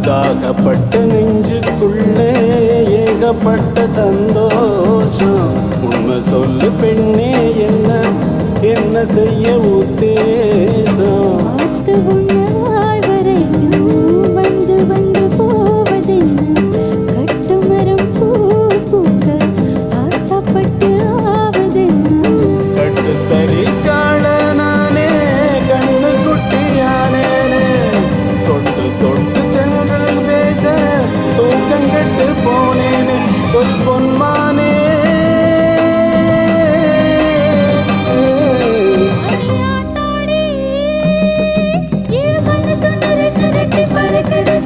தாகப்பட்ட நெஞ்சுக்குள்ளே ஏகப்பட்ட சந்தோஷம். உண்மை சொல்லு பெண்ணே, என்ன என்ன செய்ய உத்தேசம்? பார்த்து உன்னவாய் வரையும் வந்து வந்து போவதென்ன? கட்டுமரம் பூ பூக்க ஆசைப்பட்டு ஆவதென்ன? கட்டுத்தறி காள நானே, கண்ணு குட்டியானேனே, தொட்டு தொட்டு தென்றல் பேச தூக்கங்கட்டு போனேனே. சொல் பொன்மானே, அடியாத்தாடி, இள மனசு நிரட்டி பறக்குது